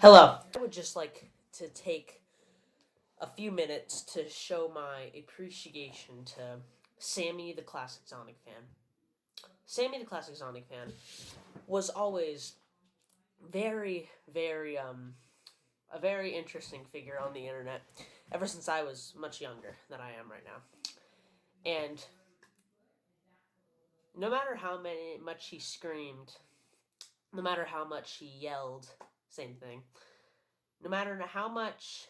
Hello. I would just like to take a few minutes to show my appreciation to Sammy the Classic Sonic fan. Sammy the Classic Sonic fan was always a very interesting figure on the internet ever since I was much younger than I am right now. And no matter much he screamed, no matter how much he yelled, same thing. No matter how much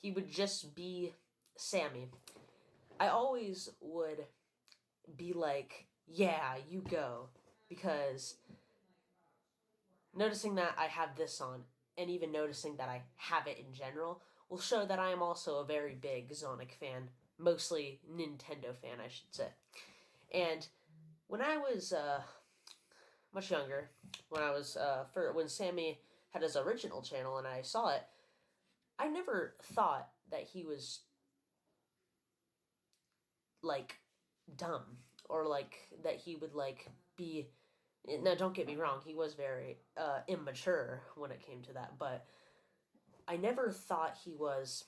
he would just be Sammy, I always would be like, yeah, you go. Because noticing that I have this on, and even noticing that I have it in general, will show that I am also a very big Sonic fan. Mostly Nintendo fan, I should say. And when I was much younger, when Sammy had his original channel and I saw it, I never thought that he was like dumb, or like that he would like be. Now, don't get me wrong, he was very immature when it came to that, but I never thought he was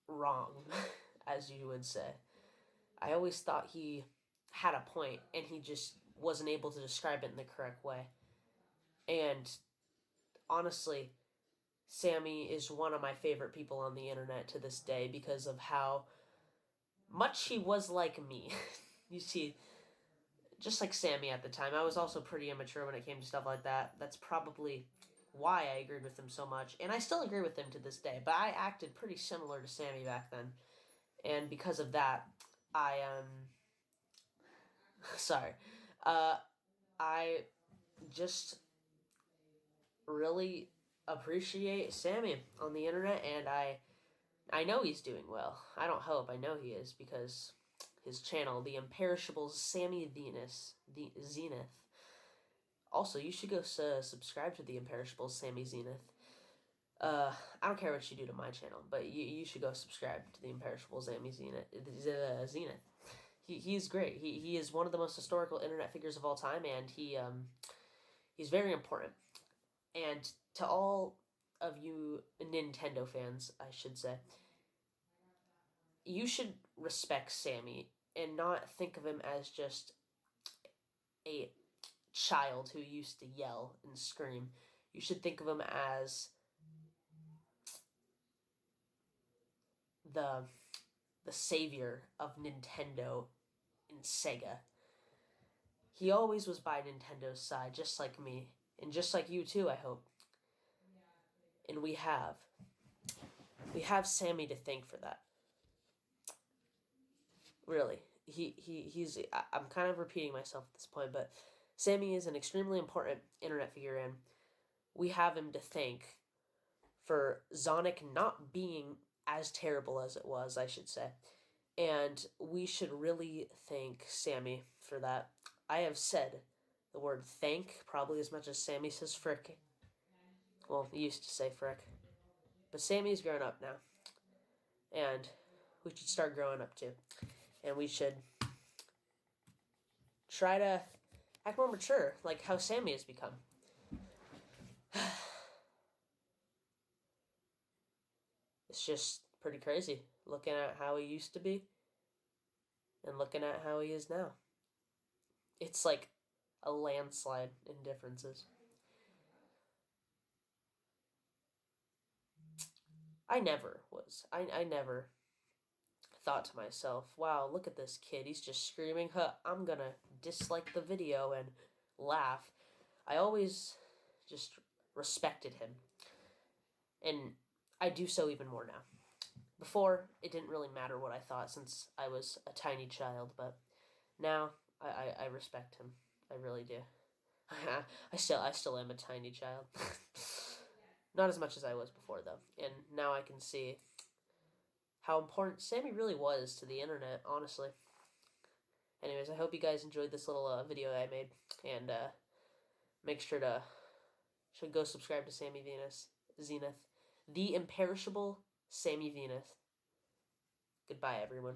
wrong, as you would say. I always thought he had a point and he just wasn't able to describe it in the correct way. And honestly, Sammy is one of my favorite people on the internet to this day because of how much he was like me. You see, just like Sammy at the time, I was also pretty immature when it came to stuff like that. That's probably why I agreed with him so much, and I still agree with him to this day. But I acted pretty similar to Sammy back then, and because of that, I sorry, uh, I just really appreciate Sammy on the internet, and I know he's doing well. I don't hope, I know he is, because his channel, the imperishable Sammy Zenith. Also, you should go subscribe to the imperishable Sammy Zenith. I don't care what you do to my channel, but you should go subscribe to the imperishable Sammy Zenith. He's great. He is one of the most historical internet figures of all time, and he's very important. And to all of you Nintendo fans, I should say, you should respect Sammy and not think of him as just a child who used to yell and scream. You should think of him as the the savior of Nintendo and Sega. He always was by Nintendo's side, just like me, and just like you too, I hope. And we have Sammy to thank for that. Really, I'm kind of repeating myself at this point, but Sammy is an extremely important internet figure, and we have him to thank for Sonic not being as terrible as it was, I should say. And we should really thank Sammy for that. I have said the word thank probably as much as Sammy says frick. Well, he used to say frick. But Sammy's grown up now. And we should start growing up too. And we should try to act more mature, like how Sammy has become. It's just pretty crazy looking at how he used to be and looking at how he is now. It's like a landslide in differences. I never thought to myself, wow, look at this kid. He's just screaming, huh, I'm gonna dislike the video and laugh. I always just respected him. And I do so even more now. Before, it didn't really matter what I thought since I was a tiny child, but now I respect him. I really do. I still am a tiny child. Not as much as I was before, though. And now I can see how important Sammy really was to the internet, honestly. Anyways, I hope you guys enjoyed this little video I made, and make sure to should go subscribe to Sammy Zenith, the imperishable Sammy Zenith. Goodbye, everyone.